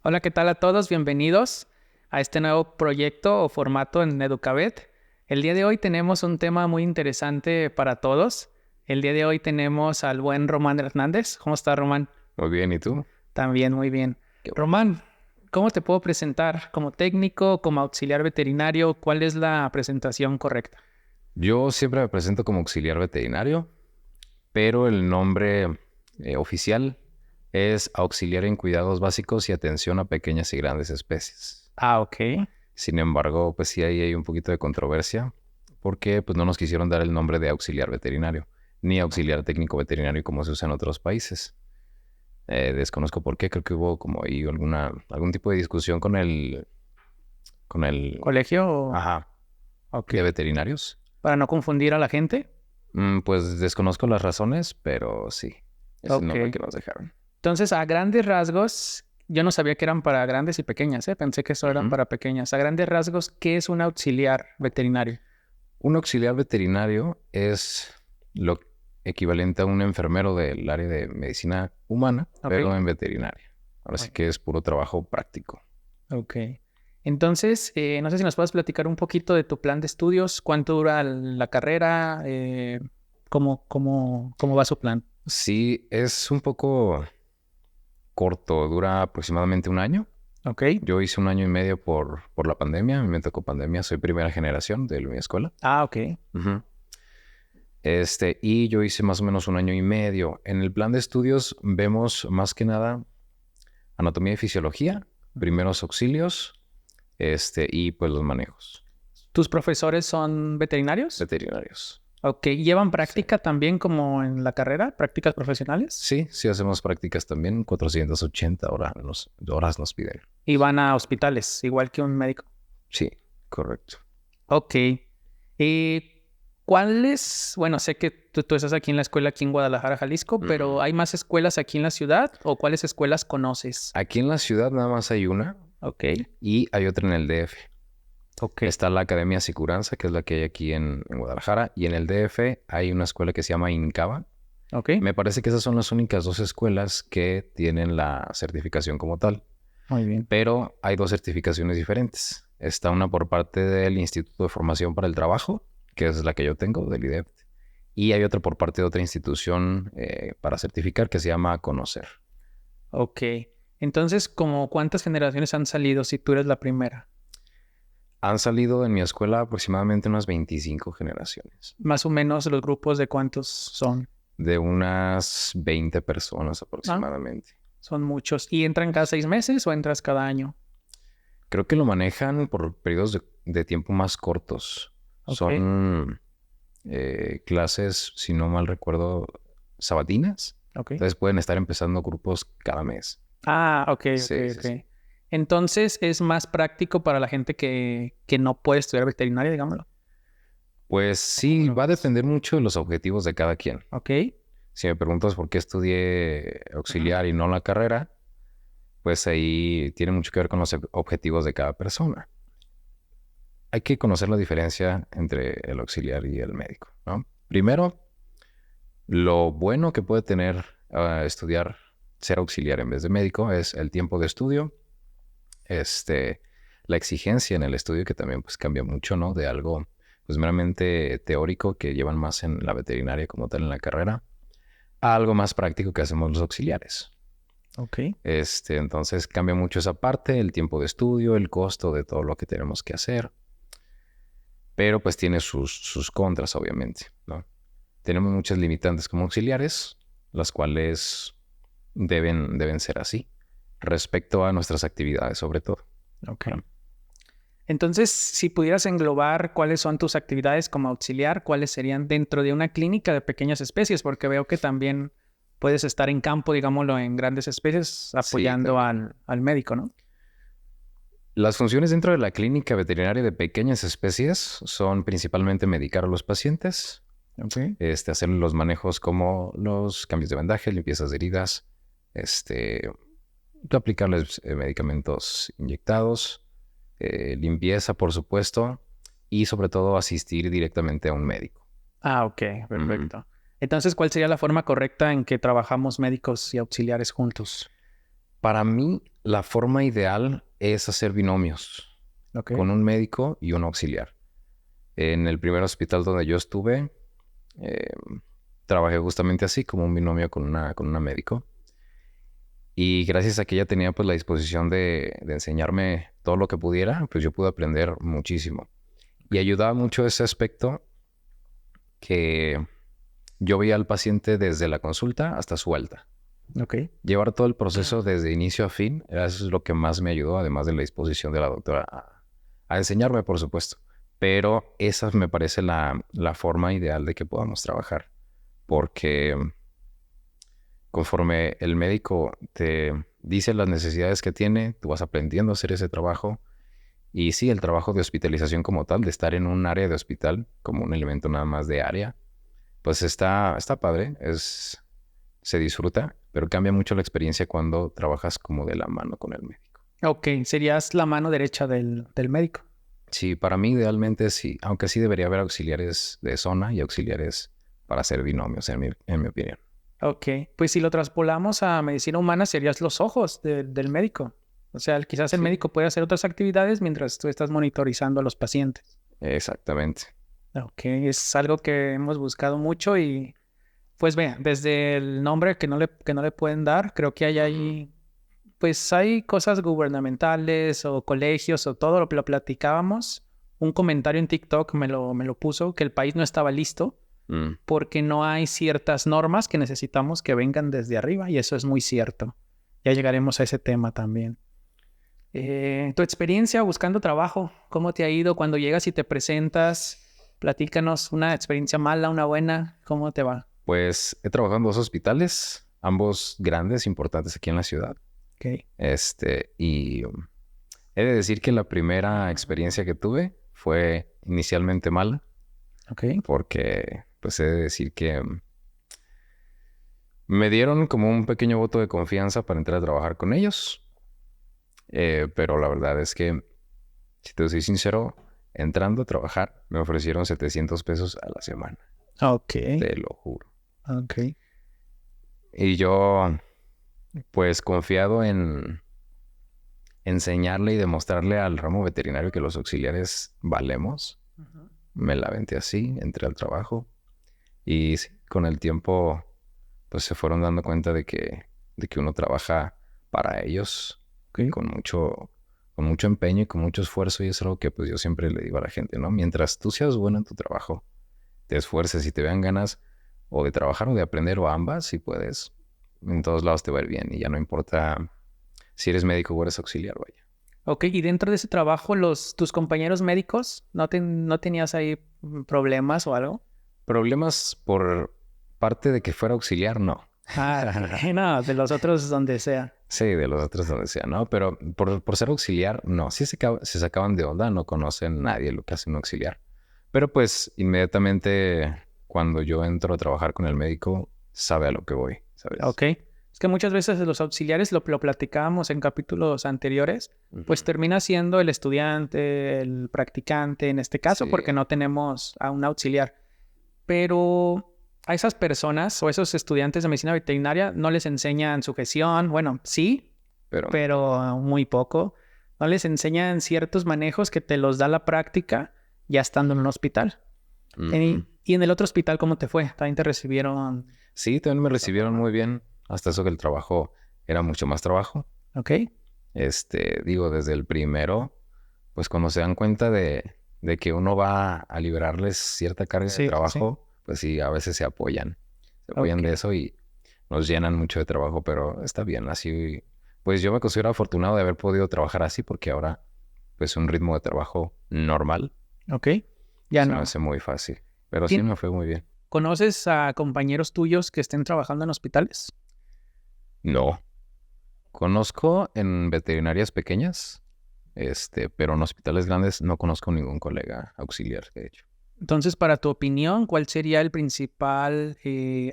Hola, ¿qué tal a todos? Bienvenidos a este nuevo proyecto o formato en Educabet. El día de hoy tenemos un tema muy interesante para todos. El día de hoy tenemos al buen Román Hernández. ¿Cómo está, Román? Muy bien, ¿y tú? También muy bien. Qué bueno. Román, ¿cómo te puedo presentar? ¿Como técnico, como auxiliar veterinario? ¿Cuál es la presentación correcta? Yo siempre me presento como auxiliar veterinario, pero el nombre oficial es auxiliar en cuidados básicos y atención a pequeñas y grandes especies. Ah, ok. Sin embargo, pues sí ahí hay un poquito de controversia porque pues no nos quisieron dar el nombre de auxiliar veterinario ni auxiliar técnico veterinario como se usa en otros países. Desconozco por qué, creo que hubo como ahí algún tipo de discusión con el, ¿Colegio? ajá, Ok. de veterinarios. Para no confundir a la gente. Pues desconozco las razones, pero sí, es el nombre Ok. que nos dejaron. Entonces, a grandes rasgos, yo no sabía que eran para grandes y pequeñas, ¿eh? Pensé que solo eran Ujú. para pequeñas. A grandes rasgos, ¿qué es un auxiliar veterinario? Un auxiliar veterinario es lo equivalente a un enfermero del área de medicina humana, Ok. pero en veterinaria. Ahora sí Ok. que es puro trabajo práctico. Ok. Entonces, no sé si nos puedes platicar un poquito de tu plan de estudios, cuánto dura la carrera, cómo va su plan. Sí, es un poco corto, dura aproximadamente un año. Ok. Yo hice un año y medio por la pandemia, a mí me tocó pandemia, soy primera generación de mi escuela. Ah, ok. Ujú. Y yo hice más o menos un año y medio. En el plan de estudios vemos más que nada anatomía y fisiología, primeros auxilios, y pues los manejos ¿Tus profesores son veterinarios? veterinarios. Ok. ¿Llevan Sí. práctica también como en la carrera? ¿Prácticas profesionales? Sí, sí hacemos prácticas también, 480 horas nos piden. Y van a hospitales, igual que un médico. Sí, correcto. Ok. ¿Cuáles? Bueno, sé que tú estás aquí en la escuela aquí en Guadalajara, Jalisco, pero Ujú. ¿hay más escuelas aquí en la ciudad o cuáles escuelas conoces? Aquí en la ciudad nada más hay una Ok, y hay otra en el DF. ok, Está la Academia Sicuranza, que es la que hay aquí en Guadalajara, y en el DF hay una escuela que se llama INCABA. ok. Me parece que esas son las únicas dos escuelas que tienen la certificación como tal, Muy bien. pero hay dos certificaciones diferentes. Está una por parte del Instituto de Formación para el Trabajo, que es la que yo tengo, del IDEPT, y hay otra por parte de otra institución para certificar que se llama Conocer. Ok. Entonces, ¿como cuántas generaciones han salido si tú eres la primera? Han salido en mi escuela aproximadamente unas 25 generaciones, Más o menos los grupos de cuántos son. de unas 20 personas Ah, aproximadamente. son muchos. ¿Y entran cada 6 meses o entras cada año? Creo que lo manejan por periodos de tiempo más cortos. Ok, Son clases, si no mal recuerdo, sabatinas. ok. Entonces pueden estar empezando grupos cada mes. Ah, ok, ok, Sí, sí, ok. sí. Entonces es más práctico para la gente que no puede estudiar veterinaria, digámoslo. Pues ¿O cómo sí, lo va a ves? depender mucho de los objetivos de cada quien. Ok. Si me preguntas por qué estudié Ujú. auxiliar y no la carrera, pues ahí tiene mucho que ver con los objetivos de cada persona. Hay que conocer la diferencia entre el auxiliar y el médico, ¿no? Primero, lo bueno que puede tener estudiar, ser auxiliar en vez de médico es el tiempo de estudio, este, la exigencia en el estudio que también pues cambia mucho, ¿no? De algo pues meramente teórico que llevan más en la veterinaria como tal en la carrera, a algo más práctico que hacemos los auxiliares. Ok. Entonces cambia mucho esa parte, el tiempo de estudio, el costo de todo lo que tenemos que hacer, pero pues tiene sus contras, obviamente, ¿no? Tenemos muchas limitantes como auxiliares, las cuales deben ser así, respecto a nuestras actividades, sobre todo, Ok. ¿no? Entonces, si pudieras englobar cuáles son tus actividades como auxiliar, cuáles serían dentro de una clínica de pequeñas especies, porque veo que también puedes estar en campo, digámoslo, en grandes especies, Sí, apoyando también. al médico, ¿no? Las funciones dentro de la clínica veterinaria de pequeñas especies son principalmente medicar a los pacientes, Ok. hacer los manejos como los cambios de vendaje, limpiezas de heridas, este, aplicarles medicamentos inyectados, limpieza, por supuesto, y sobre todo asistir directamente a un médico. Ah, ok, Ujú. perfecto. Entonces, ¿cuál sería la forma correcta en que trabajamos médicos y auxiliares juntos? Para mí, La forma ideal es hacer binomios Ok. con un médico y un auxiliar. En el primer hospital donde yo estuve, eh, trabajé justamente así, como un binomio con una médico. Y gracias a que ella tenía pues la disposición de enseñarme todo lo que pudiera, pues yo pude aprender muchísimo. Y ayudaba mucho ese aspecto que yo veía al paciente desde la consulta hasta su alta. Ok. Llevar todo el proceso desde inicio a fin, eso es lo que más me ayudó, además de la disposición de la doctora a enseñarme, por supuesto. Pero esa me parece la forma ideal de que podamos trabajar, porque conforme el médico te dice las necesidades que tiene, tú vas aprendiendo a hacer ese trabajo. Y sí, el trabajo de hospitalización como tal, de estar en un área de hospital, como un elemento nada más de área, pues está padre, se disfruta, pero cambia mucho la experiencia cuando trabajas como de la mano con el médico. Ok, serías la mano derecha del médico. Sí, para mí idealmente sí, aunque sí debería haber auxiliares de zona y auxiliares para hacer binomios, en mi opinión. Ok, pues si lo traspolamos a medicina humana, serías los ojos del médico. O sea, quizás el Sí. médico puede hacer otras actividades mientras tú estás monitorizando a los pacientes. Exactamente. Ok, es algo que hemos buscado mucho y pues vea, desde el nombre que no le pueden dar, creo que hay ahí, pues hay cosas gubernamentales o colegios o todo lo que lo platicábamos. Un comentario en TikTok me lo puso que el país no estaba listo Mm. porque no hay ciertas normas que necesitamos que vengan desde arriba y eso es muy cierto. Ya llegaremos a ese tema también. Tu experiencia buscando trabajo, ¿cómo te ha ido cuando llegas y te presentas? Platícanos una experiencia mala, una buena, ¿cómo te va? Pues he trabajado en 2 hospitales, ambos grandes, importantes aquí en la ciudad. Ok, Y he de decir que la primera experiencia que tuve fue inicialmente mala, ok, porque pues he de decir que me dieron como un pequeño voto de confianza para entrar a trabajar con ellos. Pero la verdad es que, si te soy sincero, entrando a trabajar me ofrecieron 700 pesos a la semana, ok, te lo juro. ok. Y yo, pues confiado en enseñarle y demostrarle al ramo veterinario que los auxiliares valemos, Ujú. me la aventé así, entré al trabajo. Y sí, con el tiempo, pues se fueron dando cuenta de que uno trabaja para ellos Ok. con mucho empeño y con mucho esfuerzo. Y es algo que pues yo siempre le digo a la gente, ¿no? Mientras tú seas bueno en tu trabajo, te esfuerces y te vean ganas o de trabajar o de aprender o ambas, si puedes, en todos lados te va a ir bien. Y ya no importa si eres médico o eres auxiliar, vaya. Ok, y dentro de ese trabajo, tus compañeros médicos, ¿no tenías ahí problemas o algo? Problemas por parte de que fuera auxiliar, no. Ah, ok. No, de los otros donde sea. Sí, de los otros donde sea, ¿no? Pero por ser auxiliar, no. Sí se sacaban de onda, no conocen a nadie lo que hace un auxiliar. Pero pues inmediatamente cuando yo entro a trabajar con el médico, sabe a lo que voy, ¿sabes? Ok. Es que muchas veces los auxiliares, lo platicábamos en capítulos anteriores, pues Ujú. termina siendo el estudiante, el practicante en este caso, Sí, porque no tenemos a un auxiliar. Pero a esas personas o esos estudiantes de medicina veterinaria no les enseñan sujeción. Bueno, sí, pero pero muy poco. No les enseñan ciertos manejos que te los da la práctica ya estando en un hospital. ujú. Y en el otro hospital, ¿cómo te fue? ¿También te recibieron Sí, también me de esa recibieron forma? muy bien. Hasta eso que el trabajo era mucho más trabajo. Ok, Digo, desde el primero, pues cuando se dan cuenta de que uno va a liberarles cierta carga de sí, sí, sí. trabajo, pues sí, a veces se apoyan. Se apoyan Ok, de eso y nos llenan mucho de trabajo, pero está bien. Así, pues yo me considero afortunado de haber podido trabajar así porque ahora, pues un ritmo de trabajo normal ok. Ya se me no. hace muy fácil. Pero sí Tien- me fue muy bien. ¿Conoces a compañeros tuyos que estén trabajando en hospitales? No. Conozco en veterinarias pequeñas, pero en hospitales grandes no conozco ningún colega auxiliar, de hecho. Entonces, para tu opinión, ¿cuál sería el principal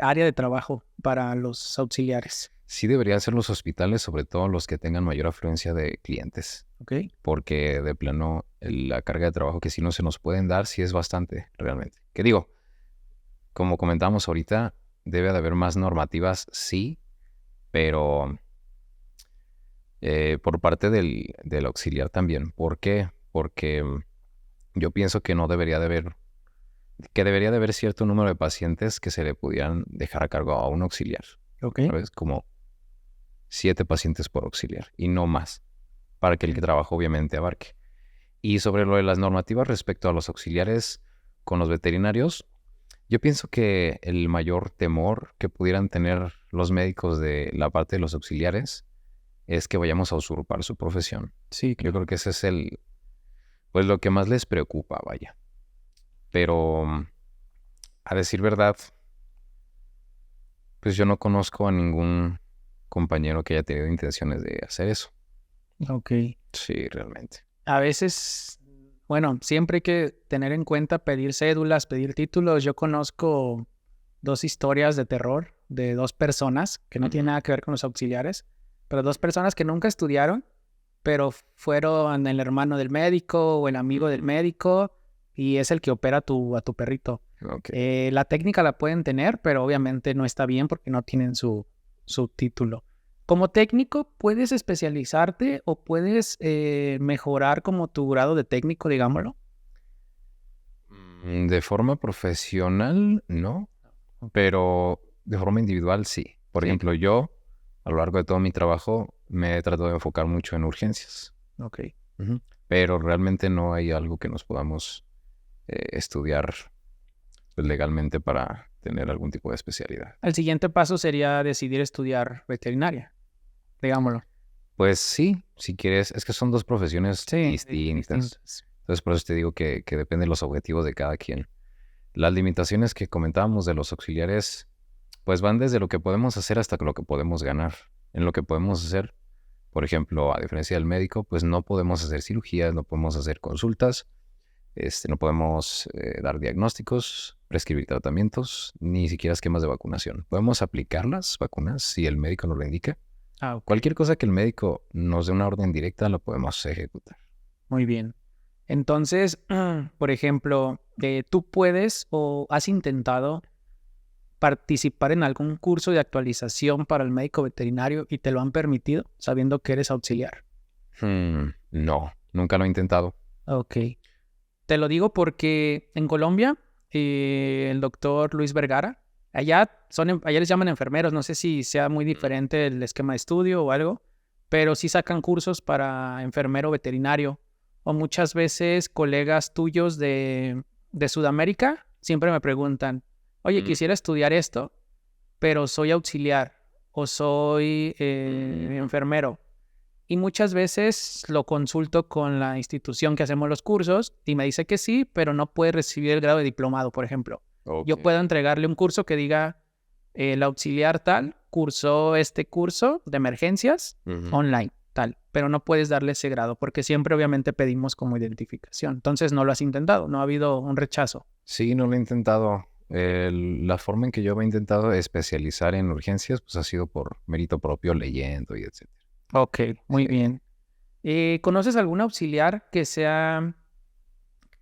área de trabajo para los auxiliares? Sí deberían ser los hospitales, sobre todo los que tengan mayor afluencia de clientes, Ok, porque de plano la carga de trabajo que sí no se nos pueden dar sí es bastante, realmente. Que digo, como comentamos ahorita, debe de haber más normativas, sí, pero Por parte del auxiliar también. ¿Por qué? Porque yo pienso que no debería de haber, que debería de haber cierto número de pacientes que se le pudieran dejar a cargo a un auxiliar. Ok. ¿Sabes? Como 7 pacientes por auxiliar y no más, para que el que trabaja obviamente abarque. Y sobre lo de las normativas respecto a los auxiliares con los veterinarios, yo pienso que el mayor temor que pudieran tener los médicos de la parte de los auxiliares es que vayamos a usurpar su profesión. Sí, Yo claro. creo que ese es pues lo que más les preocupa, vaya. Pero a decir verdad, pues yo no conozco a ningún compañero que haya tenido intenciones de hacer eso. Ok. Sí, realmente. A veces, bueno, siempre hay que tener en cuenta pedir cédulas, pedir títulos. Yo conozco 2 historias de terror de 2 personas que no tienen nada que ver con los auxiliares, pero 2 personas que nunca estudiaron, pero fueron el hermano del médico o el amigo del médico y es el que opera a tu perrito. Ok. La técnica la pueden tener, pero obviamente no está bien porque no tienen su título. Como técnico, puedes especializarte o puedes mejorar como tu grado de técnico, digámoslo. De forma profesional, no, pero de forma individual, sí. Por Sí. ejemplo, yo, a lo largo de todo mi trabajo, me he tratado de enfocar mucho en urgencias. Ok. Pero realmente no hay algo que nos podamos estudiar pues, legalmente para tener algún tipo de especialidad. El siguiente paso sería decidir estudiar veterinaria, digámoslo. Pues sí, si quieres, es que son 2 profesiones Sí, distintas. distintas. Entonces, por eso te digo que depende de los objetivos de cada quien. Las limitaciones que comentábamos de los auxiliares, pues van desde lo que podemos hacer hasta lo que podemos ganar. En lo que podemos hacer, por ejemplo, a diferencia del médico, pues no podemos hacer cirugías, no podemos hacer consultas, no podemos dar diagnósticos, prescribir tratamientos, ni siquiera esquemas de vacunación. Podemos aplicar las vacunas si el médico nos lo indica. Ok. Cualquier cosa que el médico nos dé una orden directa, la podemos ejecutar. Muy bien. Entonces, por ejemplo, ¿tú puedes o has intentado participar en algún curso de actualización para el médico veterinario y te lo han permitido, sabiendo que eres auxiliar? No, nunca lo he intentado. Ok. Te lo digo porque en Colombia, el doctor Luis Vergara, allá les llaman enfermeros, no sé si sea muy diferente el esquema de estudio o algo, pero sí sacan cursos para enfermero veterinario. O muchas veces colegas tuyos de Sudamérica siempre me preguntan, oye, quisiera estudiar esto, pero soy auxiliar o soy enfermero. Y muchas veces lo consulto con la institución que hacemos los cursos y me dice que sí, pero no puede recibir el grado de diplomado, por ejemplo. Yo Ok. puedo entregarle un curso que diga, el auxiliar tal cursó este curso de emergencias online, tal, pero no puedes darle ese grado porque siempre obviamente pedimos como identificación. Entonces no lo has intentado, no ha habido un rechazo. Sí, no lo he intentado. La forma en que yo me he intentado especializar en urgencias, pues ha sido por mérito propio, leyendo y etcétera. Ok, muy Sí. bien. ¿Conoces algún auxiliar que sea,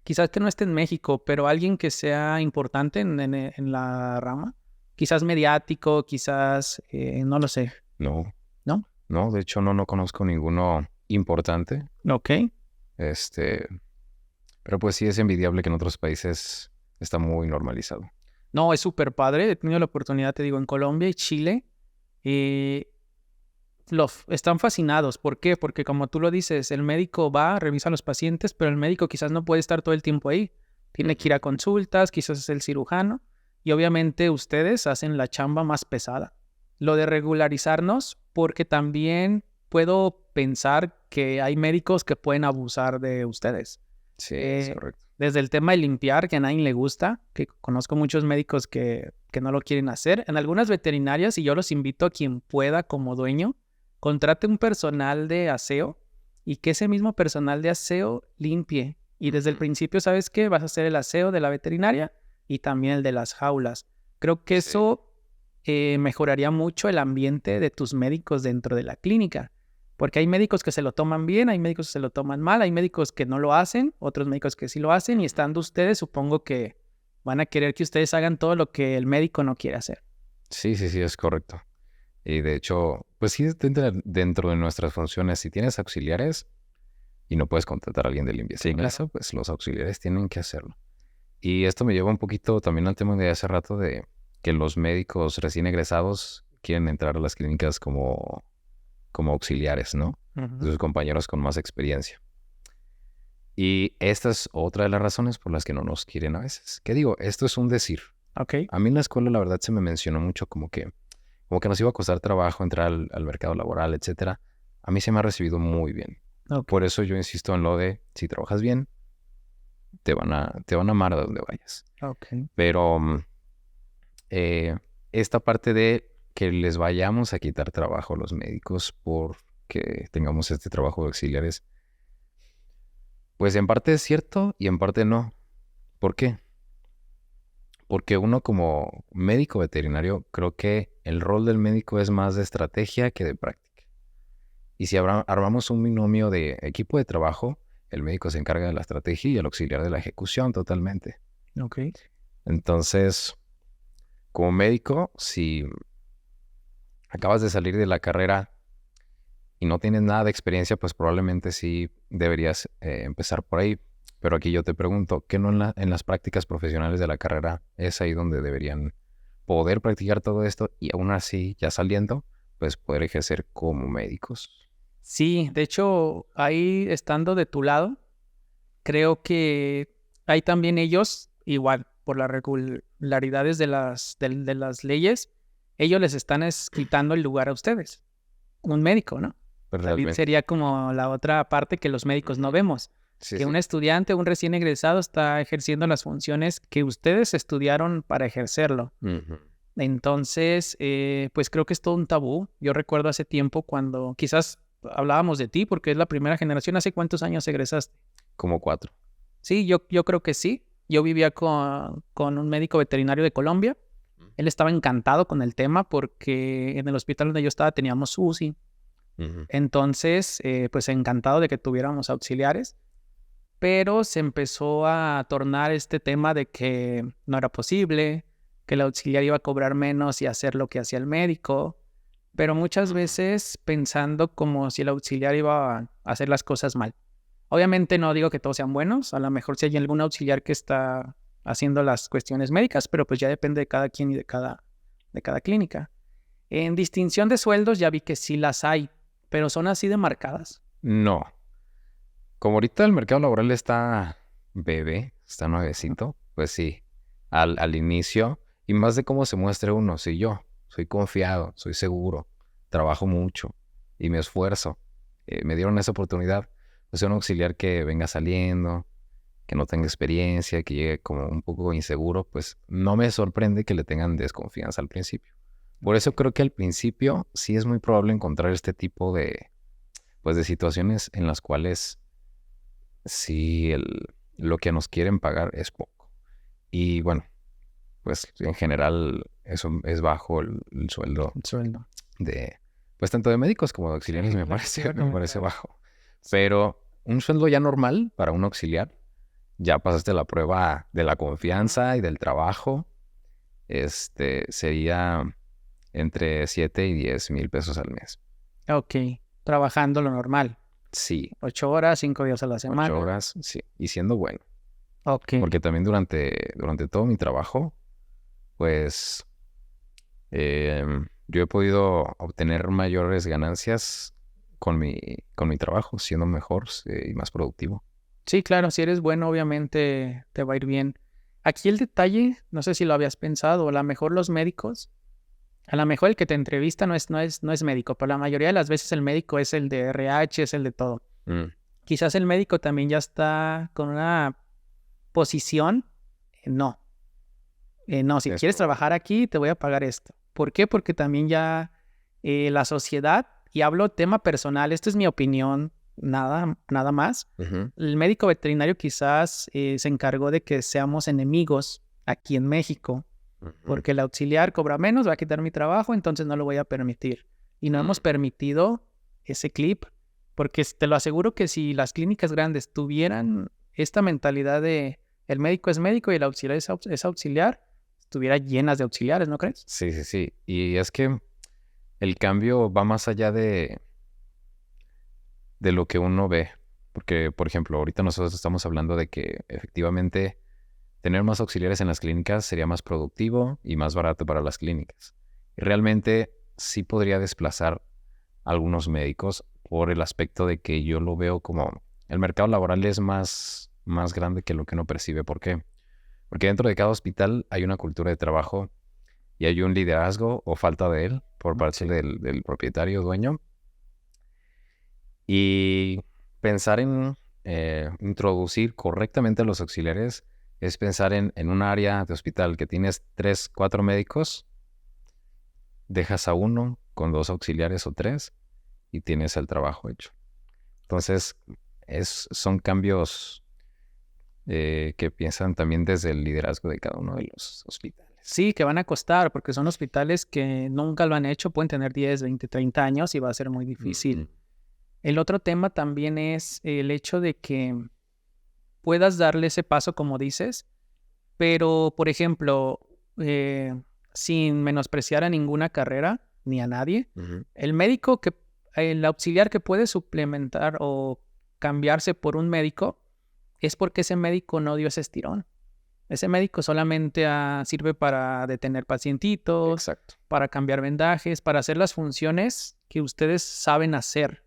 quizás que no esté en México, pero alguien que sea importante en la rama? Quizás mediático, quizás, no lo sé, No, ¿no? no, de hecho no conozco ninguno importante. Ok. Pero pues sí es envidiable que en otros países está muy normalizado. No, es súper padre. He tenido la oportunidad, te digo, en Colombia y Chile. eh, están fascinados. ¿Por qué? Porque como tú lo dices, el médico va, revisa a los pacientes, pero el médico quizás no puede estar todo el tiempo ahí. Tiene que ir a consultas, quizás es el cirujano. Y obviamente ustedes hacen la chamba más pesada. Lo de regularizarnos, porque también puedo pensar que hay médicos que pueden abusar de ustedes. Sí, es Eh, correcto. Desde el tema de limpiar, que a nadie le gusta, que conozco muchos médicos que no lo quieren hacer. En algunas veterinarias, y yo los invito a quien pueda como dueño, contrate un personal de aseo y que ese mismo personal de aseo limpie. Y desde el principio, ¿sabes qué? Vas a hacer el aseo de la veterinaria y también el de las jaulas. Creo que Sí. eso mejoraría mucho el ambiente de tus médicos dentro de la clínica. Porque hay médicos que se lo toman bien, hay médicos que se lo toman mal, hay médicos que no lo hacen, otros médicos que sí lo hacen, y estando ustedes, supongo que van a querer que ustedes hagan todo lo que el médico no quiere hacer. Sí, es correcto. Y de hecho, pues sí, dentro de nuestras funciones, si tienes auxiliares y no puedes contratar a alguien de limpieza, Sí, claro. eso, pues los auxiliares tienen que hacerlo. Y esto me lleva un poquito también al tema de hace rato de que los médicos recién egresados quieren entrar a las clínicas como auxiliares, ¿no? De sus compañeros con más experiencia. Y esta es otra de las razones por las que no nos quieren a veces. ¿Qué digo? Esto es un decir. Ok. A mí en la escuela la verdad se me mencionó mucho como que nos iba a costar trabajo entrar al mercado laboral, etcétera. A mí se me ha recibido muy bien. Ok. Por eso yo insisto en lo de si trabajas bien, te van a amar a donde vayas. Ok. Pero esta parte de que les vayamos a quitar trabajo a los médicos porque tengamos este trabajo de auxiliares, pues en parte es cierto y en parte no. ¿Por qué? Porque uno como médico veterinario, creo que el rol del médico es más de estrategia que de práctica. Y si armamos un binomio de equipo de trabajo, el médico se encarga de la estrategia y el auxiliar de la ejecución totalmente. Ok. Entonces, como médico, si acabas de salir de la carrera y no tienes nada de experiencia, pues probablemente sí deberías empezar por ahí. Pero aquí yo te pregunto, ¿qué no en las prácticas profesionales de la carrera es ahí donde deberían poder practicar todo esto y aún así, ya saliendo, pues poder ejercer como médicos? Sí, de hecho, ahí estando de tu lado, creo que hay también ellos, igual, por las regularidades de las leyes, ellos les están quitando el lugar a ustedes, un médico, ¿no? Pues También realmente. sería como la otra parte que los médicos no vemos, Sí, que sí. un estudiante, un recién egresado está ejerciendo las funciones que ustedes estudiaron para ejercerlo. Ujú. Entonces, pues creo que es todo un tabú. Yo recuerdo hace tiempo cuando quizás hablábamos de ti, porque es la primera generación. ¿Hace cuántos años egresaste? Como 4. Sí, yo creo que sí. Yo vivía con un médico veterinario de Colombia. Él estaba encantado con el tema porque en el hospital donde yo estaba teníamos UCI. Ujú. Entonces, pues encantado de que tuviéramos auxiliares, pero se empezó a tornar este tema de que no era posible, que el auxiliar iba a cobrar menos y hacer lo que hacía el médico, pero muchas veces pensando como si el auxiliar iba a hacer las cosas mal. Obviamente no digo que todos sean buenos, a lo mejor si hay algún auxiliar que está haciendo las cuestiones médicas, pero pues ya depende de cada quien y de cada clínica. En distinción de sueldos ya vi que sí las hay, pero son así de marcadas. No. Como ahorita el mercado laboral está bebé, está nuevecito, pues sí, al inicio, y más de cómo se muestre uno, si yo soy confiado, soy seguro, trabajo mucho y me esfuerzo, me dieron esa oportunidad, pues un auxiliar que venga saliendo, que no tenga experiencia, que llegue como un poco inseguro, pues no me sorprende que le tengan desconfianza al principio. Por eso creo que al principio sí es muy probable encontrar este tipo de situaciones en las cuales sí, lo que nos quieren pagar es poco. Y bueno, pues en general eso es bajo el sueldo El sueldo. de, pues tanto de médicos como de auxiliares Sí, me lo que te parece, iba a me parece comentar. bajo. Pero un sueldo ya normal para un auxiliar, ya pasaste la prueba de la confianza y del trabajo, sería entre 7 y 10 mil pesos al mes. Ok, trabajando lo normal. Sí, 8 horas, 5 días a la 8 semana. horas, sí, y siendo bueno. Ok. Porque también durante todo mi trabajo, pues yo he podido obtener mayores ganancias con mi trabajo, siendo mejor y más productivo. Sí, claro, si eres bueno, obviamente te va a ir bien. Aquí el detalle, no sé si lo habías pensado, a lo mejor los médicos, a lo mejor el que te entrevista no es médico, pero la mayoría de las veces el médico es el de RH, es el de todo. Mm, Quizás el médico también ya está con una posición, no. No, si es quieres probable. trabajar aquí, te voy a pagar esto. ¿Por qué? Porque también ya la sociedad, y hablo tema personal, esta es mi opinión, nada más. Ujú, El médico veterinario quizás se encargó de que seamos enemigos aquí en México, ujú. porque el auxiliar cobra menos, va a quitar mi trabajo, entonces no lo voy a permitir. Y no hemos permitido ese clip, porque te lo aseguro que si las clínicas grandes tuvieran esta mentalidad de el médico es médico y el auxiliar es auxiliar, estuviera llenas de auxiliares, ¿no crees? Sí, sí, sí. Y es que el cambio va más allá de lo que uno ve. Porque, por ejemplo, ahorita nosotros estamos hablando de que efectivamente tener más auxiliares en las clínicas sería más productivo y más barato para las clínicas. Y realmente sí podría desplazar a algunos médicos por el aspecto de que yo lo veo como el mercado laboral es más grande que lo que uno percibe. ¿Por qué? Porque dentro de cada hospital hay una cultura de trabajo y hay un liderazgo o falta de él por parte del propietario, dueño. Y pensar en introducir correctamente a los auxiliares es pensar en un área de hospital que tienes 3, 4 médicos, dejas a uno con 2 auxiliares o 3 y tienes el trabajo hecho. Entonces, son cambios que piensan también desde el liderazgo de cada uno de los hospitales. Sí, que van a costar, porque son hospitales que nunca lo han hecho, pueden tener 10, 20, 30 años y va a ser muy difícil. El otro tema también es el hecho de que puedas darle ese paso, como dices, pero, por ejemplo, sin menospreciar a ninguna carrera ni a nadie, el auxiliar que puede suplementar o cambiarse por un médico es porque ese médico no dio ese estirón. Ese médico solamente sirve para detener pacientitos, Exacto. para cambiar vendajes, para hacer las funciones que ustedes saben hacer.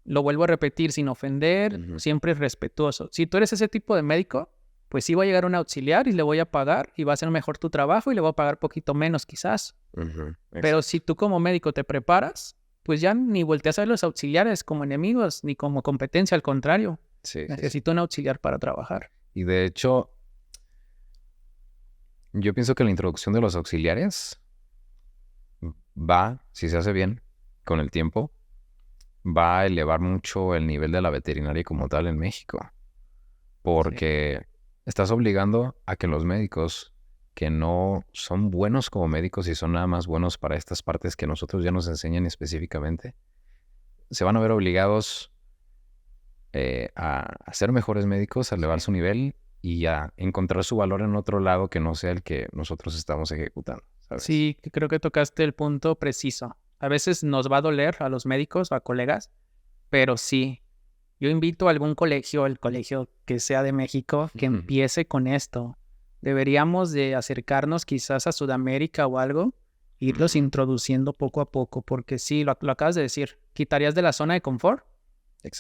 Lo vuelvo a repetir, sin ofender, siempre respetuoso. Si tú eres ese tipo de médico, pues sí va a llegar un auxiliar y le voy a pagar y va a hacer mejor tu trabajo y le voy a pagar poquito menos quizás. Pero si tú como médico te preparas, pues ya ni volteas a ver los auxiliares como enemigos ni como competencia, al contrario. Sí, Necesito un auxiliar para trabajar. Y de hecho, yo pienso que la introducción de los auxiliares va, si se hace bien, con el tiempo, va a elevar mucho el nivel de la veterinaria como tal en México. Porque estás obligando a que los médicos que no son buenos como médicos y son nada más buenos para estas partes que nosotros ya nos enseñan específicamente, se van a ver obligados a ser mejores médicos, a elevar su nivel y a encontrar su valor en otro lado que no sea el que nosotros estamos ejecutando, ¿sabes? Sí, creo que tocaste el punto preciso. A veces nos va a doler a los médicos o a colegas, pero sí. Yo invito a algún colegio, el colegio que sea de México, que empiece con esto. Deberíamos de acercarnos quizás a Sudamérica o algo, irlos introduciendo poco a poco, porque sí, lo acabas de decir, quitarías de la zona de confort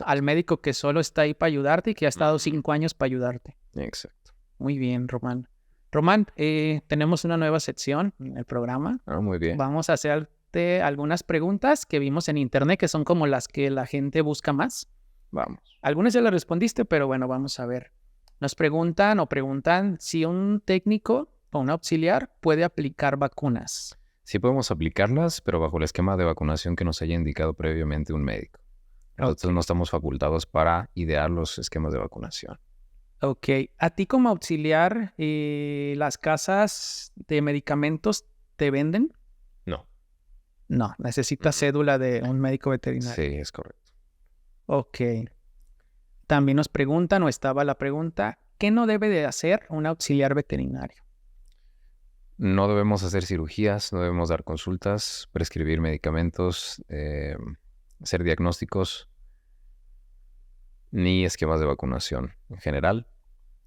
al médico que solo está ahí para ayudarte y que ha estado 5 años para ayudarte. Exacto. Muy bien, Román. Román, tenemos una nueva sección en el programa. Muy bien. Vamos a hacerte algunas preguntas que vimos en internet, que son como las que la gente busca más. Vamos. Algunas ya las respondiste, pero bueno, vamos a ver. Nos preguntan si un técnico o un auxiliar puede aplicar vacunas. Sí podemos aplicarlas, pero bajo el esquema de vacunación que nos haya indicado previamente un médico. Nosotros no estamos facultados para idear los esquemas de vacunación. Ok. ¿A ti como auxiliar, las casas de medicamentos te venden? No. No, necesitas cédula de un médico veterinario. Sí, es correcto. Ok. También nos preguntan, o estaba la pregunta, ¿qué no debe de hacer un auxiliar veterinario? No debemos hacer cirugías, no debemos dar consultas, prescribir medicamentos, hacer diagnósticos, ni esquemas de vacunación en general.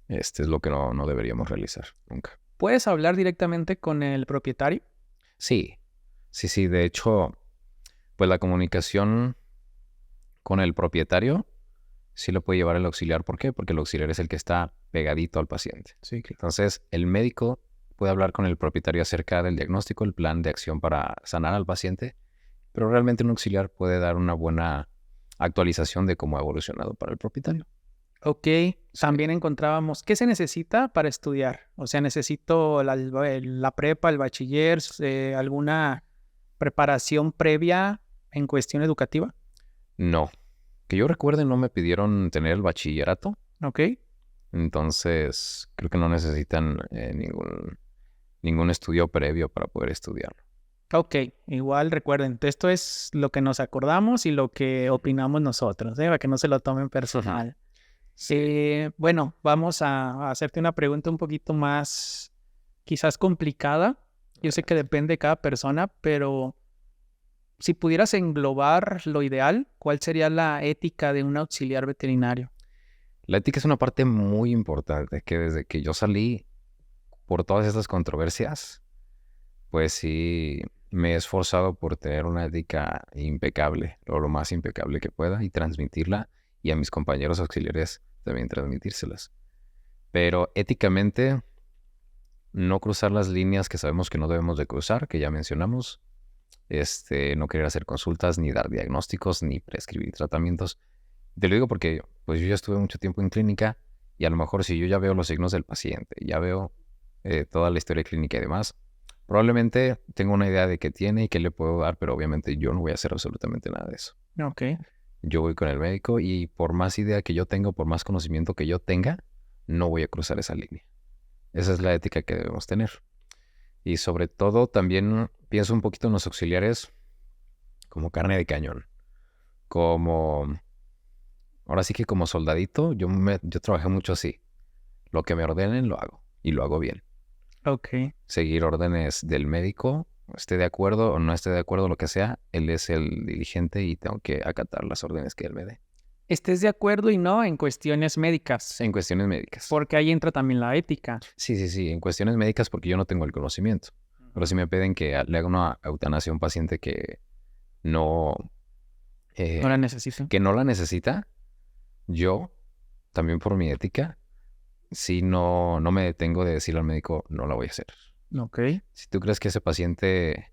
Este es lo que no deberíamos realizar nunca. ¿Puedes hablar directamente con el propietario? Sí. De hecho, pues la comunicación con el propietario sí lo puede llevar el auxiliar. ¿Por qué? Porque el auxiliar es el que está pegadito al paciente. Sí, claro. Entonces, el médico puede hablar con el propietario acerca del diagnóstico, el plan de acción para sanar al paciente, pero realmente un auxiliar puede dar una buena actualización de cómo ha evolucionado para el propietario. Ok, también encontrábamos, ¿qué se necesita para estudiar? O sea, necesito la prepa, el bachiller, alguna preparación previa en cuestión educativa. No. Que yo recuerde, no me pidieron tener el bachillerato. Ok. Entonces, creo que no necesitan ningún estudio previo para poder estudiarlo. Ok, igual recuerden, esto es lo que nos acordamos y lo que opinamos nosotros, para que no se lo tomen personal. Sí. Bueno, vamos a hacerte una pregunta un poquito más, quizás complicada. Yo sé que depende de cada persona, pero si pudieras englobar lo ideal, ¿cuál sería la ética de un auxiliar veterinario? La ética es una parte muy importante que desde que yo salí por todas estas controversias, pues sí me he esforzado por tener una ética impecable, o lo más impecable que pueda, y transmitirla, y a mis compañeros auxiliares también transmitírselas. Pero éticamente, no cruzar las líneas que sabemos que no debemos de cruzar, que ya mencionamos. No querer hacer consultas, ni dar diagnósticos, ni prescribir tratamientos. Te lo digo porque pues yo ya estuve mucho tiempo en clínica y a lo mejor si yo ya veo los signos del paciente, ya veo toda la historia clínica y demás, probablemente tengo una idea de qué tiene y qué le puedo dar, pero obviamente yo no voy a hacer absolutamente nada de eso. Ok. Yo voy con el médico y por más idea que yo tenga, por más conocimiento que yo tenga, no voy a cruzar esa línea. Esa es la ética que debemos tener. Y sobre todo también pienso un poquito en los auxiliares como carne de cañón. Ahora sí que como soldadito, yo trabajé mucho así. Lo que me ordenen lo hago y lo hago bien. Ok. Seguir órdenes del médico, esté de acuerdo o no esté de acuerdo, lo que sea, él es el dirigente y tengo que acatar las órdenes que él me dé. Estés de acuerdo y no en cuestiones médicas, En cuestiones médicas. porque ahí entra también la ética. Sí, en cuestiones médicas porque yo no tengo el conocimiento. Pero si me piden que le haga una eutanasia a un paciente que no No la necesito. que no la necesita, yo, también por mi ética, sí no me detengo de decirle al médico, no la voy a hacer. Ok. Si tú crees que ese paciente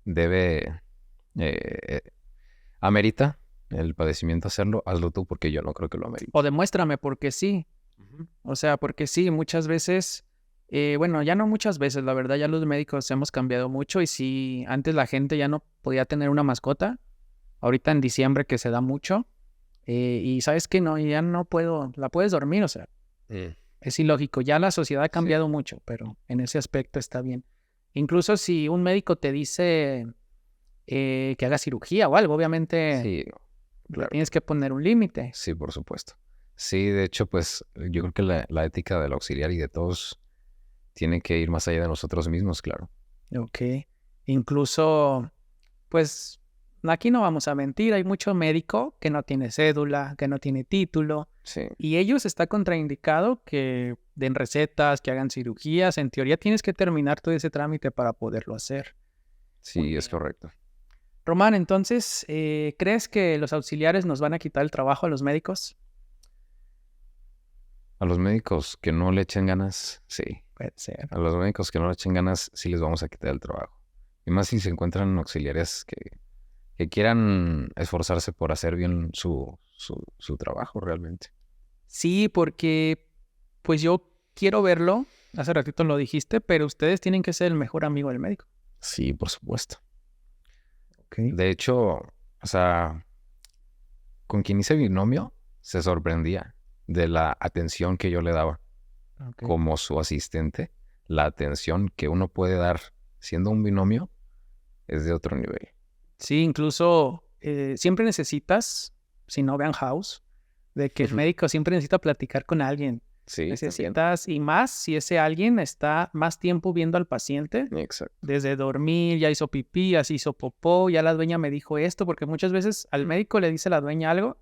debe, eh, amerita el padecimiento hacerlo, hazlo tú porque yo no creo que lo amerite. O demuéstrame porque sí. O sea, porque sí, muchas veces, bueno, ya no muchas veces, la verdad, ya los médicos hemos cambiado mucho y si antes la gente ya no podía tener una mascota, ahorita en diciembre que se da mucho, y sabes que no, ya no puedo, la puedes dormir, o sea, es ilógico, ya la sociedad ha cambiado mucho, pero en ese aspecto está bien. Incluso si un médico te dice que haga cirugía o algo, obviamente Sí, claro. tienes que poner un límite. Sí, por supuesto. Sí, de hecho, pues yo creo que la ética del auxiliar y de todos tiene que ir más allá de nosotros mismos, claro. Ok. Incluso, pues, aquí no vamos a mentir, hay mucho médico que no tiene cédula, que no tiene título, Sí, y ellos está contraindicado que den recetas, que hagan cirugías. En teoría tienes que terminar todo ese trámite para poderlo hacer. sí, es correcto. Román, entonces, ¿crees que los auxiliares nos van a quitar el trabajo a los médicos? A los médicos que no le echen ganas, sí. Puede ser. A los médicos que no le echen ganas, sí les vamos a quitar el trabajo. Y más si se encuentran auxiliares que quieran esforzarse por hacer bien su trabajo realmente. Sí, porque pues yo quiero verlo, hace ratito lo dijiste, pero ustedes tienen que ser el mejor amigo del médico. Sí, por supuesto. Okay. De hecho, o sea, con quien hice binomio, se sorprendía de la atención que yo le daba Okay. como su asistente. La atención que uno puede dar siendo un binomio es de otro nivel. Sí, incluso siempre necesitas, si no vean House, de que el médico siempre necesita platicar con alguien. Sí, Necesitas, y más si ese alguien está más tiempo viendo al paciente, exacto. desde dormir, ya hizo pipí, ya se hizo popó, ya la dueña me dijo esto, porque muchas veces al médico le dice la dueña algo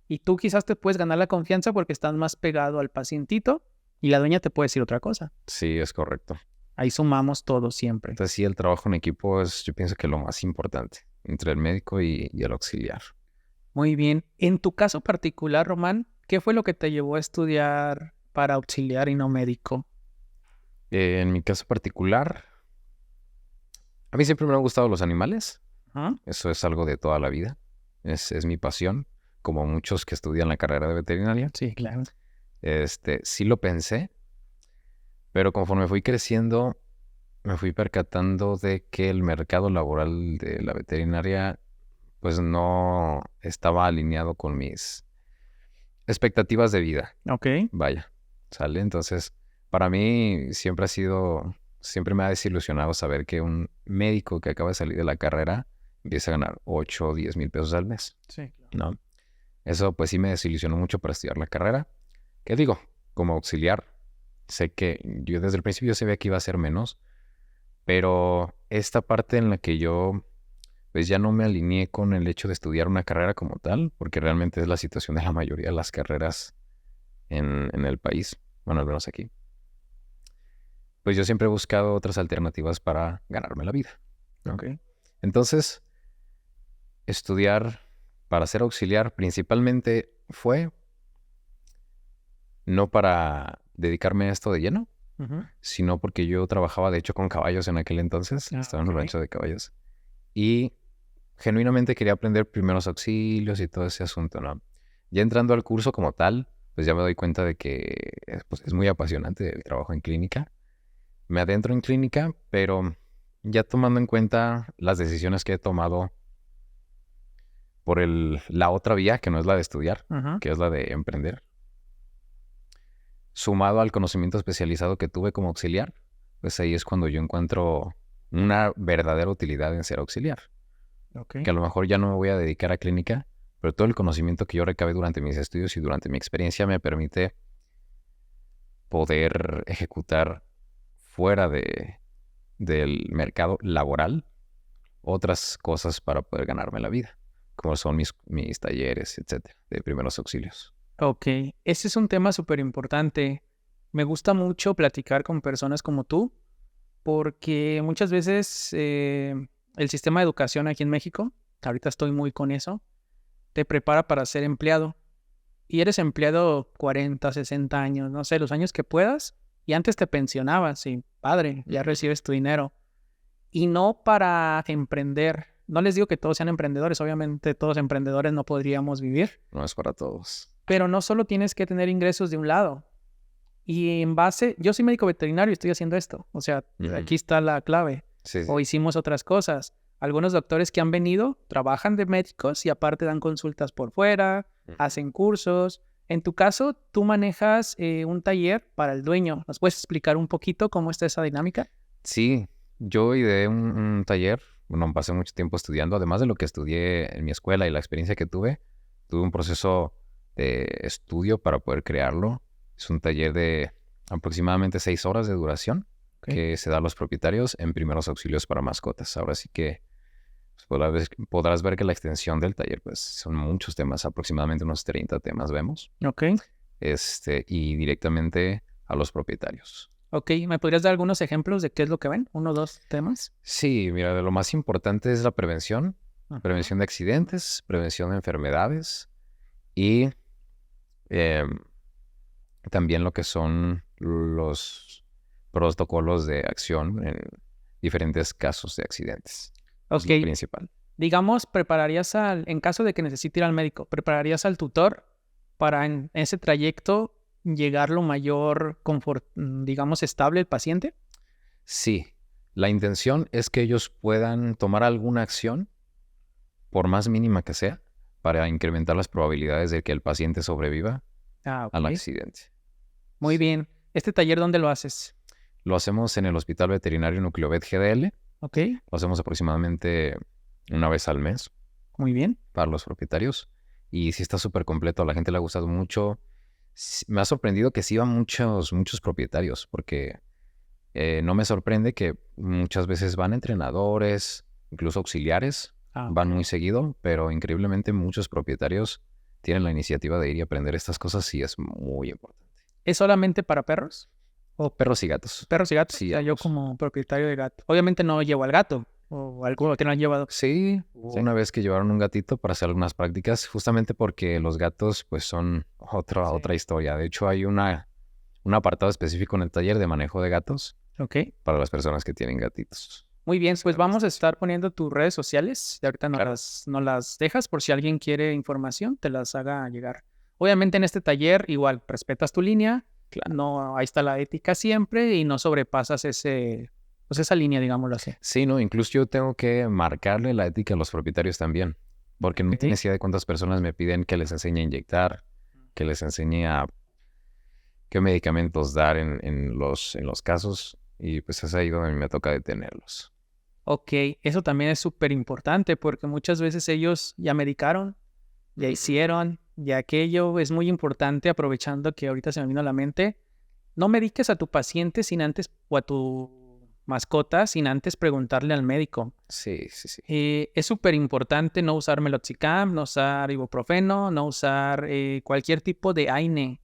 y tú quizás te puedes ganar la confianza porque estás más pegado al pacientito y la dueña te puede decir otra cosa. Sí, es correcto. Ahí sumamos todo siempre. Entonces sí, el trabajo en equipo es, yo pienso que lo más importante entre el médico y el auxiliar. Muy bien. En tu caso particular, Román, ¿qué fue lo que te llevó a estudiar para auxiliar y no médico? En mi caso particular, a mí siempre me han gustado los animales. ¿Ah? Eso es algo de toda la vida. Es mi pasión, como muchos que estudian la carrera de veterinaria. Sí, claro. Sí lo pensé, pero conforme fui creciendo, me fui percatando de que el mercado laboral de la veterinaria pues no estaba alineado con mis expectativas de vida. Ok. Vaya, ¿sale? Entonces, para mí siempre me ha desilusionado saber que un médico que acaba de salir de la carrera empieza a ganar 8 o 10 mil pesos al mes, Sí, claro. ¿no? Eso pues sí me desilusionó mucho para estudiar la carrera. ¿Qué digo? Como auxiliar, sé que yo desde el principio sabía que iba a ser menos, pero esta parte en la que yo pues ya no me alineé con el hecho de estudiar una carrera como tal, porque realmente es la situación de la mayoría de las carreras en el país, bueno, al menos aquí. Pues yo siempre he buscado otras alternativas para ganarme la vida, ¿no? Ok. Entonces, estudiar para ser auxiliar principalmente fue no para dedicarme a esto de lleno, Ujú. sino porque yo trabajaba de hecho con caballos en aquel entonces, Ah, estaba en un ok. rancho de caballos, y genuinamente quería aprender primeros auxilios y todo ese asunto, ¿no? Ya entrando al curso como tal, pues ya me doy cuenta de que pues, es muy apasionante el trabajo en clínica. Me adentro en clínica, pero ya tomando en cuenta las decisiones que he tomado por la otra vía, que no es la de estudiar, Ujú. que es la de emprender, sumado al conocimiento especializado que tuve como auxiliar, pues ahí es cuando yo encuentro una verdadera utilidad en ser auxiliar. Ok. Que a lo mejor ya no me voy a dedicar a clínica, pero todo el conocimiento que yo recabé durante mis estudios y durante mi experiencia me permite poder ejecutar fuera del mercado laboral otras cosas para poder ganarme la vida, como son mis talleres, etcétera, de primeros auxilios. Ok, ese es un tema súper importante. Me gusta mucho platicar con personas como tú, porque muchas veces el sistema de educación aquí en México, ahorita estoy muy con eso, te prepara para ser empleado. Y eres empleado 40, 60 años, no sé, los años que puedas, y antes te pensionabas, y padre, ya recibes tu dinero. Y no para emprender. No les digo que todos sean emprendedores, obviamente todos emprendedores no podríamos vivir, No es para todos. pero no solo tienes que tener ingresos de un lado. Y en base, yo soy médico veterinario y estoy haciendo esto. O sea, aquí está la clave. Sí, O sí. hicimos otras cosas. Algunos doctores que han venido trabajan de médicos y aparte dan consultas por fuera, hacen cursos. En tu caso, tú manejas un taller para el dueño. ¿Nos puedes explicar un poquito cómo está esa dinámica? Sí, yo ideé un taller, bueno, pasé mucho tiempo estudiando, además de lo que estudié en mi escuela y la experiencia que tuve un proceso de estudio para poder crearlo. Es un taller de aproximadamente 6 horas de duración Ok. que se da a los propietarios en primeros auxilios para mascotas. Ahora sí que pues, podrás ver que la extensión del taller pues son muchos temas, aproximadamente unos 30 temas vemos, Ok. y directamente a los propietarios. Ok. ¿Me podrías dar algunos ejemplos de qué es lo que ven? ¿Uno o dos temas? Sí, mira, de lo más importante es la prevención, Ajá. prevención de accidentes, prevención de enfermedades y em, también lo que son los protocolos de acción en diferentes casos de accidentes. Es Ok. lo principal. Digamos, en caso de que necesite ir al médico, ¿prepararías al tutor para en ese trayecto llegar lo mayor digamos, estable el paciente? Sí, la intención es que ellos puedan tomar alguna acción, por más mínima que sea, para incrementar las probabilidades de que el paciente sobreviva Ah, al ok. accidente. Muy bien. ¿Este taller dónde lo haces? Lo hacemos en el Hospital Veterinario Nucleovet GDL. Ok. Lo hacemos aproximadamente una vez al mes Muy bien. para los propietarios. Y sí está súper completo. A la gente le ha gustado mucho. Me ha sorprendido que sí van muchos propietarios, porque no me sorprende que muchas veces van entrenadores, incluso auxiliares, Ah, van ok. muy seguido, pero increíblemente muchos propietarios tienen la iniciativa de ir y aprender estas cosas y es muy importante. ¿Es solamente para perros? ¿O Perros y gatos. perros y gatos? O Sí, sea, yo ambos. como propietario de gato. Obviamente no llevo al gato. O alguno que no han llevado. Sí, hubo Sí. una vez que llevaron un gatito para hacer algunas prácticas, justamente porque los gatos pues son otra Sí. historia. De hecho, hay un apartado específico en el taller de manejo de gatos Ok. para las personas que tienen gatitos. Muy bien, pues Excelente vamos a estación. estar poniendo tus redes sociales. Y ahorita Claro. nos las dejas por si alguien quiere información, te las haga llegar. Obviamente en este taller igual respetas tu línea, Claro. no, ahí está la ética siempre y no sobrepasas pues esa línea, digámoslo así. Sí, no, incluso yo tengo que marcarle la ética a los propietarios también, porque no Ok. tienes idea de cuántas personas me piden que les enseñe a inyectar, que les enseñe a qué medicamentos dar en los casos, y pues es ahí donde me toca detenerlos. Ok, eso también es súper importante porque muchas veces ellos ya medicaron, ya hicieron, ya aquello es muy importante aprovechando que ahorita se me vino a la mente. No mediques a tu paciente sin antes, o a tu mascotas sin antes preguntarle al médico. Sí, sí, sí. Es súper importante no usar meloxicam, no usar ibuprofeno, no usar cualquier tipo de AINE.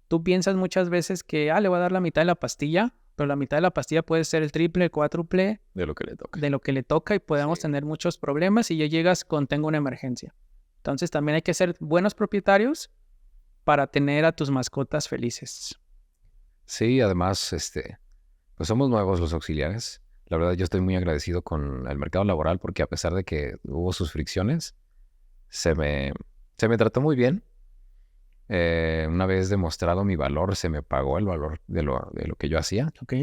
Tú piensas muchas veces que, le voy a dar la mitad de la pastilla, pero la mitad de la pastilla puede ser el triple, el cuádruple De lo que le toca. de lo que le toca y podemos Sí. tener muchos problemas y ya llegas con tengo una emergencia. Entonces también hay que ser buenos propietarios para tener a tus mascotas felices. Sí, además, pues somos nuevos los auxiliares. La verdad, yo estoy muy agradecido con el mercado laboral porque a pesar de que hubo sus fricciones, se me trató muy bien. Una vez demostrado mi valor, se me pagó el valor de lo que yo hacía. ¿Ok?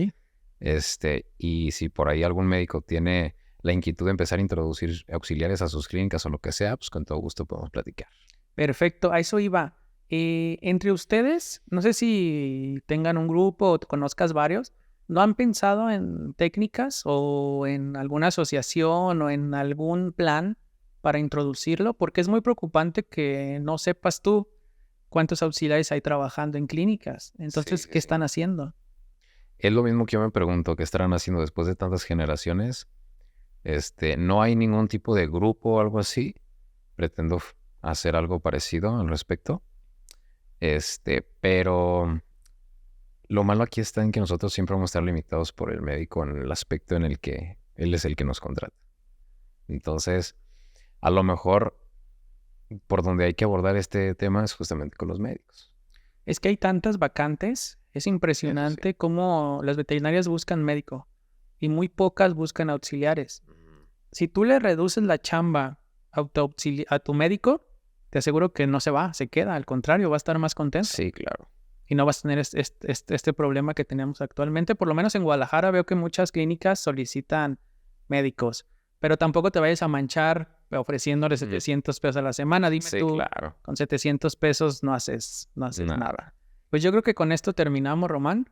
Y si por ahí algún médico tiene la inquietud de empezar a introducir auxiliares a sus clínicas o lo que sea, pues con todo gusto podemos platicar. Perfecto, a eso iba. Entre ustedes, no sé si tengan un grupo o conozcas varios, ¿no han pensado en técnicas o en alguna asociación o en algún plan para introducirlo? Porque es muy preocupante que no sepas tú cuántos auxiliares hay trabajando en clínicas. Entonces, Sí, ¿qué sí. están haciendo? Es lo mismo que yo me pregunto, ¿qué estarán haciendo después de tantas generaciones? No hay ningún tipo de grupo o algo así. Pretendo hacer algo parecido al respecto. Pero lo malo aquí está en que nosotros siempre vamos a estar limitados por el médico en el aspecto en el que él es el que nos contrata. Entonces, a lo mejor por donde hay que abordar este tema es justamente con los médicos. Es que hay tantas vacantes, es Eso sí. impresionante cómo las veterinarias buscan médico y muy pocas buscan auxiliares. Si tú le reduces la chamba a tu médico, te aseguro que no se va, se queda, al contrario, va a estar más contento. Sí, claro. Y no vas a tener este problema que tenemos actualmente. Por lo menos en Guadalajara veo que muchas clínicas solicitan médicos, pero tampoco te vayas a manchar ofreciéndole 700 pesos a la semana. Dime Sí, tú, claro. con 700 pesos no haces Nada. nada. Pues yo creo que con esto terminamos, Román.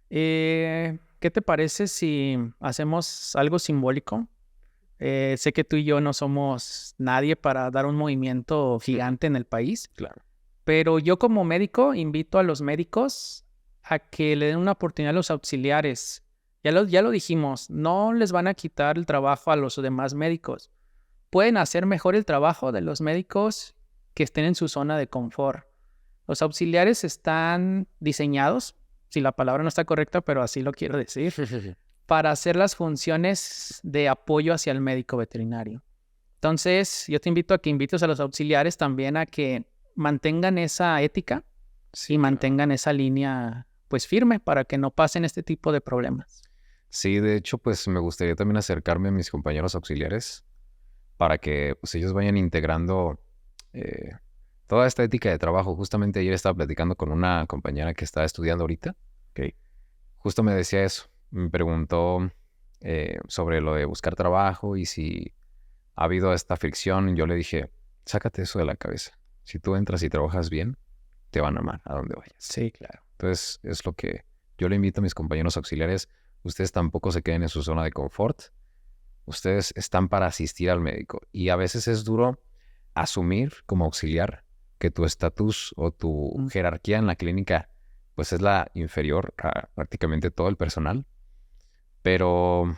¿Qué te parece si hacemos algo simbólico? Sé que tú y yo no somos nadie para dar un movimiento gigante en el país, Claro. pero yo como médico invito a los médicos a que le den una oportunidad a los auxiliares. Ya lo dijimos, no les van a quitar el trabajo a los demás médicos. Pueden hacer mejor el trabajo de los médicos que estén en su zona de confort. Los auxiliares están diseñados, si la palabra no está correcta, pero así lo quiero decir, para hacer las funciones de apoyo hacia el médico veterinario. Entonces, yo te invito a que invites a los auxiliares también a que mantengan esa ética Sí, y mantengan esa línea pues firme para que no pasen este tipo de problemas. Sí, de hecho, pues me gustaría también acercarme a mis compañeros auxiliares para que pues, ellos vayan integrando toda esta ética de trabajo. Justamente ayer estaba platicando con una compañera que está estudiando ahorita. Okay. Justo me decía eso. Me preguntó sobre lo de buscar trabajo y si ha habido esta fricción. Yo le dije, sácate eso de la cabeza. Si tú entras y trabajas bien, te van a amar a donde vayas. Sí, claro. Entonces, es lo que yo le invito a mis compañeros auxiliares. Ustedes tampoco se queden en su zona de confort. Ustedes están para asistir al médico. Y a veces es duro asumir como auxiliar que tu estatus o tu jerarquía en la clínica pues es la inferior a prácticamente todo el personal. Pero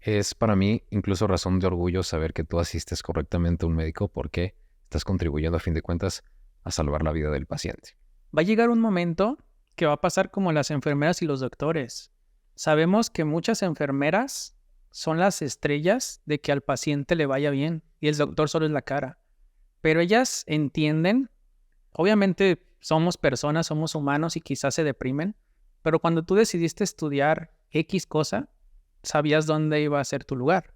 es para mí incluso razón de orgullo saber que tú asistes correctamente a un médico porque estás contribuyendo a fin de cuentas a salvar la vida del paciente. Va a llegar un momento que va a pasar como las enfermeras y los doctores. Sabemos que muchas enfermeras son las estrellas de que al paciente le vaya bien y el doctor solo es la cara. Pero ellas entienden, obviamente somos personas, somos humanos y quizás se deprimen, pero cuando tú decidiste estudiar X cosa, sabías dónde iba a ser tu lugar.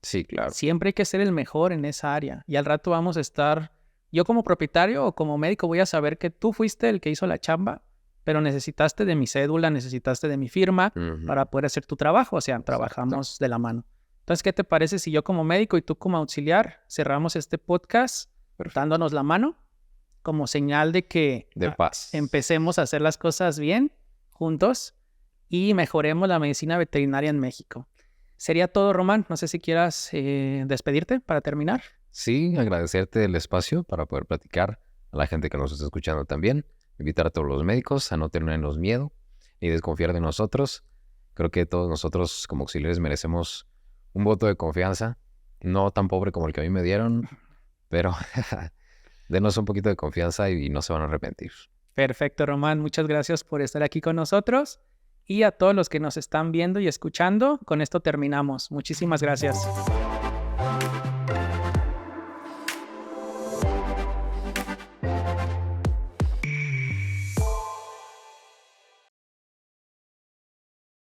Sí, claro. Siempre hay que ser el mejor en esa área y al rato vamos a estar, yo como propietario o como médico voy a saber que tú fuiste el que hizo la chamba, pero necesitaste de mi cédula, necesitaste de mi firma para poder hacer tu trabajo, o sea, trabajamos de la mano. Entonces, ¿qué te parece si yo como médico y tú como auxiliar cerramos este podcast dándonos la mano como señal de que de paz empecemos a hacer las cosas bien juntos y mejoremos la medicina veterinaria en México? Sería todo, Román. No sé si quieras despedirte para terminar. Sí, agradecerte el espacio para poder platicar a la gente que nos está escuchando también. Invitar a todos los médicos a no tenernos miedo ni desconfiar de nosotros. Creo que todos nosotros como auxiliares merecemos un voto de confianza, no tan pobre como el que a mí me dieron, pero denos un poquito de confianza y no se van a arrepentir. Perfecto, Román. Muchas gracias por estar aquí con nosotros. Y a todos los que nos están viendo y escuchando, con esto terminamos. Muchísimas gracias.